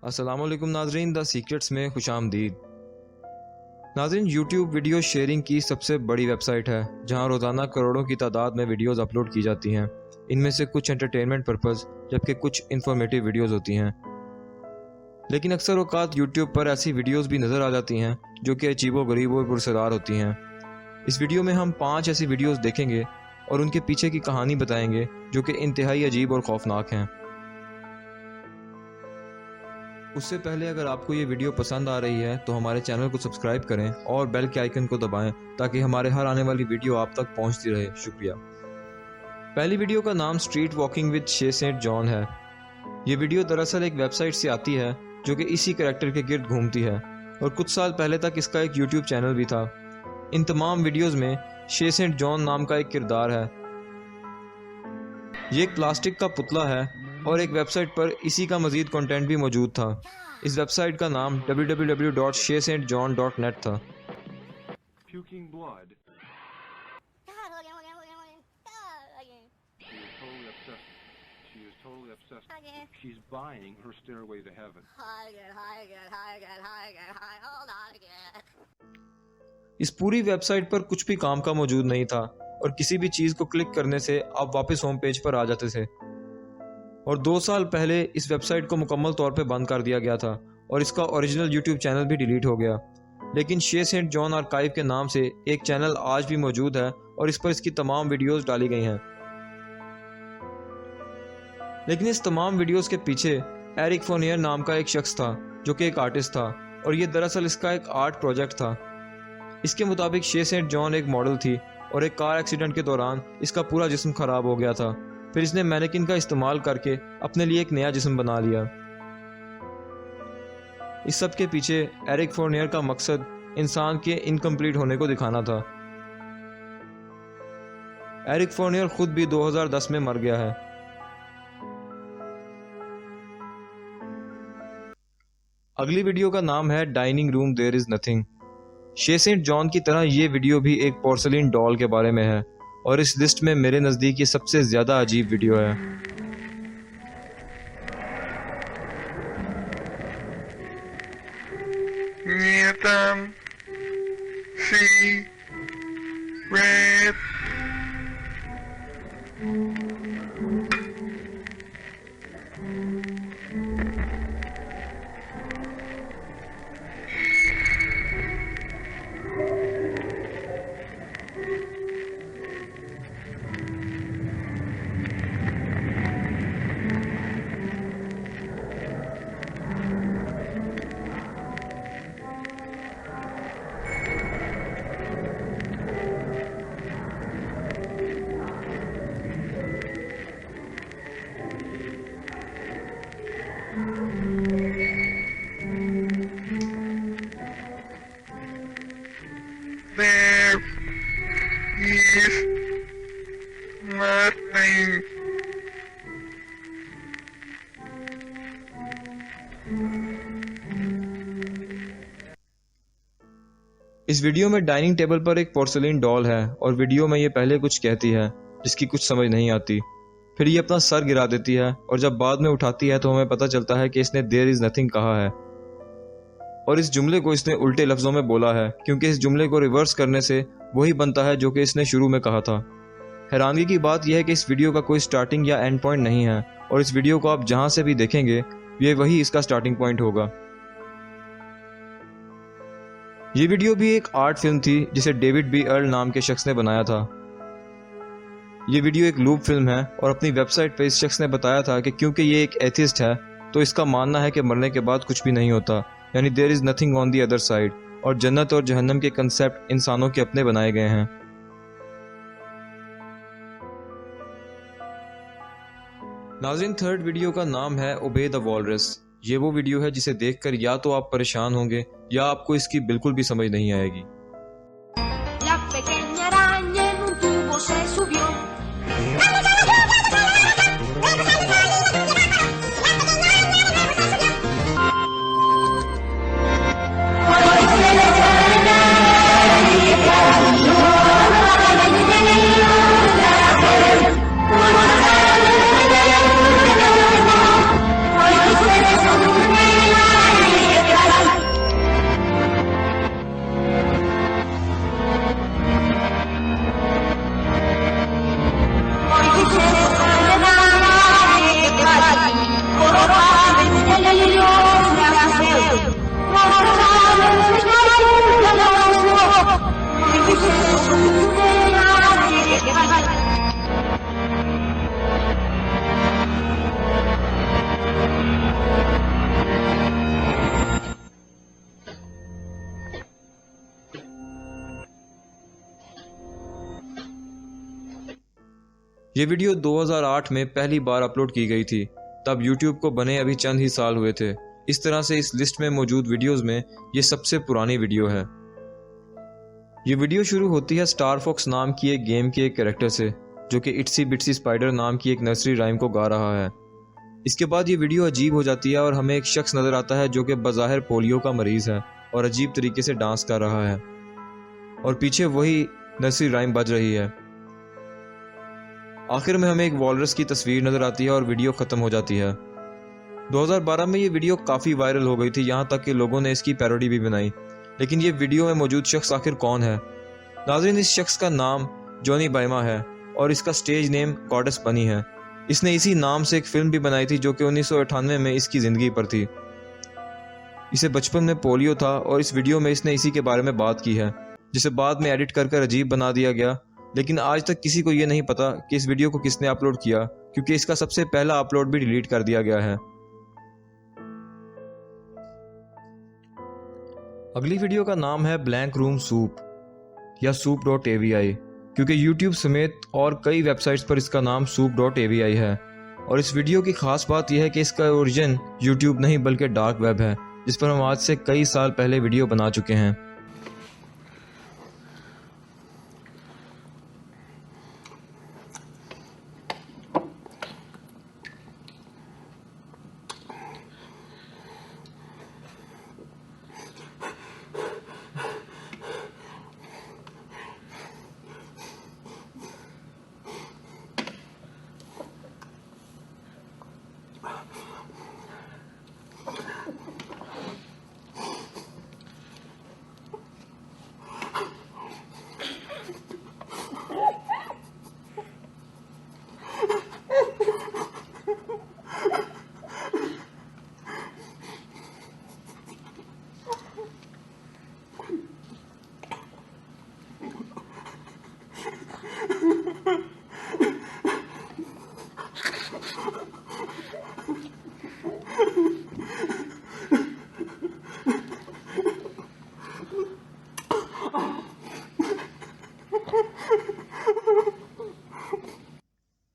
अस्सलामुअलैकुम नाजरीन, the secrets में खुशामदीद। नाजरीन, यूट्यूब वीडियो शेयरिंग की सबसे बड़ी वेबसाइट है जहां रोज़ाना करोड़ों की तादाद में वीडियोस अपलोड की जाती हैं। इनमें से कुछ एंटरटेनमेंट पर्पज़ जबकि कुछ इंफॉर्मेटिव वीडियोस होती हैं। लेकिन अक्सर औकात यूट्यूब पर ऐसी वीडियोस भी नज़र आ जाती हैं जो कि अजीबो गरीब और पुरसरार होती हैं। इस वीडियो में हम 5 ऐसी वीडियोस देखेंगे और उनके पीछे की कहानी बताएंगे जो कि इंतहाई अजीब और खौफनाक हैं। उससे पहले अगर आपको ये वीडियो पसंद आ रही है तो हमारे चैनल को सब्सक्राइब करें और बेल के आइकन को दबाएं ताकि हमारे हर आने वाली वीडियो आप तक पहुंचती रहे। शुक्रिया। पहली वीडियो का नाम स्ट्रीट वॉकिंग विद शे सेंट जॉन है। ये वीडियो दरअसल एक वेबसाइट से आती है जो कि इसी कैरेक्टर के गिर्द घूमती है और कुछ साल पहले तक इसका एक यूट्यूब चैनल भी था। इन तमाम वीडियोज़ में शे सेंट जॉन नाम का एक किरदार है। ये एक प्लास्टिक का पुतला है और एक वेबसाइट पर इसी का मज़ीद कंटेंट भी मौजूद था। इस वेबसाइट का नाम www.shesentjohn.net था। Puking blood. She is totally obsessed. She's buying her stairway to heaven. इस पूरी वेबसाइट पर कुछ भी काम का मौजूद नहीं था और किसी भी चीज़ को क्लिक करने से आप वापस होम पेज पर आ जाते थे। और 2 साल पहले इस वेबसाइट को मुकम्मल तौर पे बंद कर दिया गया था और इसका ओरिजिनल यूट्यूब चैनल भी डिलीट हो गया। लेकिन शे सेंट जॉन आर्काइव के नाम से एक चैनल आज भी मौजूद है और इस पर इसकी तमाम वीडियोस डाली गई हैं। लेकिन इस तमाम वीडियोस के पीछे एरिक फोर्नियर नाम का एक शख्स था जो कि एक आर्टिस्ट था और ये दरअसल इसका एक आर्ट प्रोजेक्ट था। इसके मुताबिक शे सेंट जॉन एक मॉडल थी और एक कार एक्सीडेंट के दौरान इसका पूरा जिस्म खराब हो गया था। फिर इसने मैनेकिन का इस्तेमाल करके अपने लिए एक नया जिस्म बना लिया। इस सब के पीछे एरिक फोर्नियर का मकसद इंसान के इनकम्प्लीट होने को दिखाना था। एरिक फोर्नियर खुद भी 2010 में मर गया है। अगली वीडियो का नाम है dining room there is nothing. शे सेंट जॉन की तरह ये वीडियो भी एक पोर्सलिन डॉल के बारे में है और इस लिस्ट में मेरे नज़दीक ये सबसे ज़्यादा अजीब वीडियो है। There is nothing. इस वीडियो में डाइनिंग टेबल पर एक पोर्सलिन डॉल है और वीडियो में ये पहले कुछ कहती है जिसकी कुछ समझ नहीं आती। फिर ये अपना सर गिरा देती है और जब बाद में उठाती है तो हमें पता चलता है कि इसने देयर इज नथिंग कहा है और इस जुमले को इसने उल्टे लफ्जों में बोला है क्योंकि इस जुमले को रिवर्स करने से वही बनता है जो कि इसने शुरू में कहा था। हैरानगी की बात यह है कि इस वीडियो का कोई स्टार्टिंग या एंड पॉइंट नहीं है और इस वीडियो को आप जहां से भी देखेंगे ये वही इसका स्टार्टिंग पॉइंट होगा। ये वीडियो भी एक आर्ट फिल्म थी जिसे डेविड बी अर्ल नाम के शख्स ने बनाया था। ये वीडियो एक लूप फिल्म है और अपनी वेबसाइट पर इस शख्स ने बताया था कि क्योंकि ये एक एथिस्ट है तो इसका मानना है कि मरने के बाद कुछ भी नहीं होता, यानी there is nothing on the other side, और जन्नत और जहन्नम के कंसेप्ट इंसानों के अपने बनाए गए हैं। नाज़रीन, थर्ड वीडियो का नाम है ओबे द वॉलरस। ये वो वीडियो है जिसे देखकर या तो आप परेशान होंगे या आपको इसकी बिल्कुल भी समझ नहीं आएगी। La pequeña araña en un tubo se subió. ये वीडियो 2008 में पहली बार अपलोड की गई थी। तब YouTube को बने अभी चंद ही साल हुए थे। इस तरह से इस लिस्ट में मौजूद वीडियोस में ये सबसे पुरानी वीडियो है। ये वीडियो शुरू होती है स्टार फॉक्स नाम की एक गेम के एक कैरेक्टर से, जो कि इट्सी बिट्सी स्पाइडर नाम की एक नर्सरी राइम को गा रहा है। इसके बाद ये वीडियो अजीब हो जाती है और हमें एक शख्स नजर आता है जो कि बज़ाहिर पोलियो का मरीज है और अजीब तरीके से डांस कर रहा है, और पीछे वही नर्सरी राइम बज रही है। आखिर में हमें एक वॉलरस की तस्वीर नजर आती है और वीडियो खत्म हो जाती है। 2012 में ये वीडियो काफी वायरल हो गई थी, यहाँ तक कि लोगों ने इसकी पैरोडी भी बनाई। लेकिन ये वीडियो में मौजूद शख्स आखिर कौन है? नाज़रीन, इस शख्स का नाम जॉनी बाइमा है और इसका स्टेज नेम गॉडेस बनी है। इसने इसी नाम से एक फिल्म भी बनाई थी जो कि 1998 में इसकी जिंदगी पर थी। इसे बचपन में पोलियो था और इस वीडियो में इसने इसी के बारे में बात की है, जिसे बाद में एडिट कर अजीब बना दिया गया। लेकिन आज तक किसी को ये नहीं पता कि इस वीडियो को किसने अपलोड किया, क्योंकि इसका सबसे पहला अपलोड भी डिलीट कर दिया गया है। अगली वीडियो का नाम है ब्लैंक रूम सूप या soup.avi, क्योंकि YouTube समेत और कई वेबसाइट्स पर इसका नाम soup.avi है। और इस वीडियो की खास बात यह है कि इसका ओरिजिन YouTube नहीं बल्कि डार्क वेब है, जिस पर हम आज से कई साल पहले वीडियो बना चुके हैं।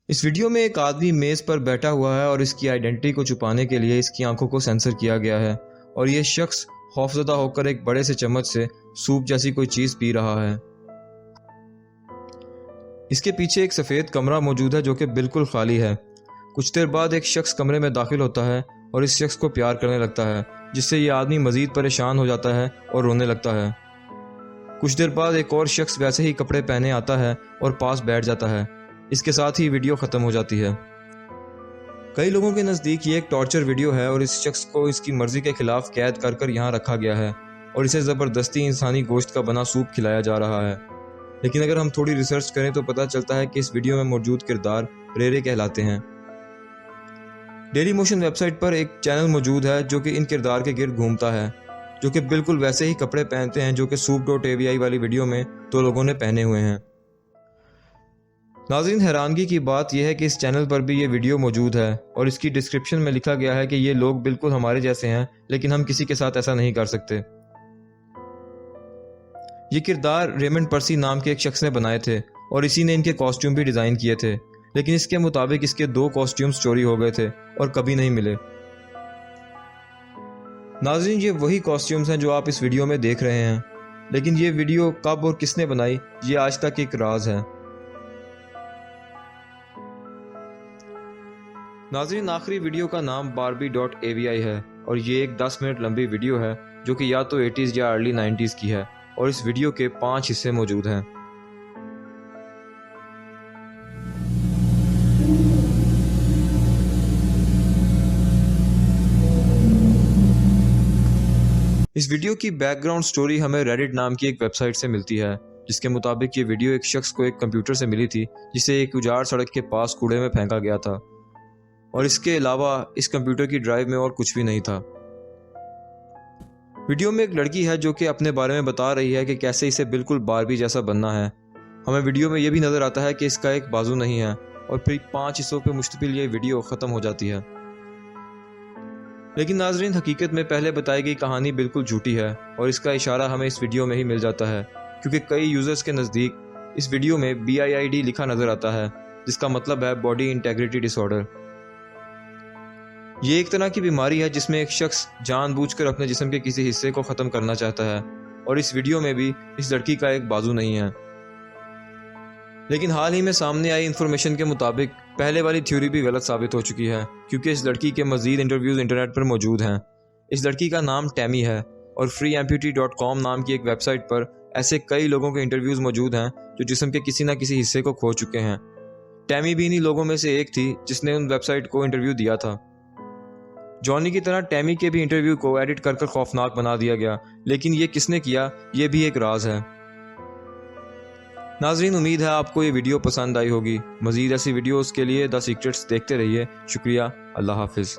इस वीडियो में एक आदमी मेज पर बैठा हुआ है और इसकी आइडेंटिटी को छुपाने के लिए इसकी आंखों को सेंसर किया गया है, और यह शख्स खौफजदा होकर एक बड़े से चम्मच से सूप जैसी कोई चीज पी रहा है। इसके पीछे एक सफेद कमरा मौजूद है जो कि बिल्कुल खाली है। कुछ देर बाद एक शख्स कमरे में दाखिल होता है और इस शख्स को प्यार करने लगता है, जिससे यह आदमी मजीद परेशान हो जाता है और रोने लगता है। कुछ देर बाद एक और शख्स वैसे ही कपड़े पहने आता है और पास बैठ जाता है। इसके साथ ही वीडियो खत्म हो जाती है। कई लोगों के नज़दीक ये एक टॉर्चर वीडियो है और इस शख्स को इसकी मर्जी के खिलाफ कैद कर यहाँ रखा गया है और इसे ज़बरदस्ती इंसानी गोश्त का बना सूप खिलाया जा रहा है। लेकिन अगर हम थोड़ी रिसर्च करें तो पता चलता है कि इस वीडियो में मौजूद किरदार रेरे कहलाते हैं। डेली मोशन वेबसाइट पर एक चैनल मौजूद है जो कि इन किरदार के गिर्द घूमता है, जो कि बिल्कुल वैसे ही कपड़े पहनते हैं जो कि soup.avi वाली वीडियो में दो लोगों ने पहने हुए हैं। नाज़रीन, हैरानगी की बात यह है कि इस चैनल पर भी ये वीडियो मौजूद है और इसकी डिस्क्रिप्शन में लिखा गया है कि ये लोग बिल्कुल हमारे जैसे हैं, लेकिन हम किसी के साथ ऐसा नहीं कर सकते। ये किरदार रेमंड पर्सी नाम के एक शख्स ने बनाए थे और इसी ने इनके कॉस्ट्यूम भी डिज़ाइन किए थे, लेकिन इसके मुताबिक इसके 2 कॉस्ट्यूम्स चोरी हो गए थे और कभी नहीं मिले। नाज़रीन, ये वही कॉस्ट्यूम्स हैं जो आप इस वीडियो में देख रहे हैं, लेकिन ये वीडियो कब और किसने बनाई ये आज तक एक राज है। नाज़रीन, आखिरी वीडियो का नाम barbie.avi है और ये एक 10 मिनट लंबी वीडियो है जो कि या तो 80s या अर्ली 90s की है और इस वीडियो के 5 हिस्से मौजूद हैं। इस वीडियो की बैकग्राउंड स्टोरी हमें रेडिट नाम की एक वेबसाइट से मिलती है, जिसके मुताबिक ये वीडियो एक शख्स को एक कंप्यूटर से मिली थी जिसे एक उजाड़ सड़क के पास कूड़े में फेंका गया था, और इसके अलावा इस कंप्यूटर की ड्राइव में और कुछ भी नहीं था। वीडियो में एक लड़की है जो कि अपने बारे में बता रही है कि कैसे इसे बिल्कुल बारबी जैसा बनना है। हमें वीडियो में यह भी नजर आता है कि इसका एक बाजू नहीं है और फिर 5 हिस्सों पर मुश्तमिल ये वीडियो खत्म हो जाती है। लेकिन नाजरीन, हकीकत में पहले बताई गई कहानी बिल्कुल झूठी है और इसका इशारा हमें इस वीडियो में ही मिल जाता है, क्योंकि कई यूजर्स के नज़दीक इस वीडियो में BIID लिखा नजर आता है, जिसका मतलब है बॉडी इंटेग्रिटी डिसऑर्डर। ये एक तरह की बीमारी है जिसमें एक शख्स जानबूझकर अपने जिस्म के किसी हिस्से को ख़त्म करना चाहता है, और इस वीडियो में भी इस लड़की का एक बाजू नहीं है। लेकिन हाल ही में सामने आई इन्फॉर्मेशन के मुताबिक पहले वाली थ्योरी भी गलत साबित हो चुकी है, क्योंकि इस लड़की के मज़ीद इंटरव्यूज़ इंटरनेट पर मौजूद हैं। इस लड़की का नाम टैमी है और freeamputee.com नाम की एक वेबसाइट पर ऐसे कई लोगों के इंटरव्यूज़ मौजूद हैं जो जिस्म के किसी न किसी हिस्से को खो चुके हैं। टैमी भी इन्हीं लोगों में से एक थी जिसने उन वेबसाइट को इंटरव्यू दिया था। जॉनी की तरह टैमी के भी इंटरव्यू को एडिट कर खौफनाक बना दिया गया, लेकिन ये किसने किया ये भी एक राज है। नाजरीन, उम्मीद है आपको ये वीडियो पसंद आई होगी। मज़ीद ऐसी वीडियोस के लिए द सीक्रेट्स देखते रहिए। शुक्रिया। अल्लाह हाफिज़।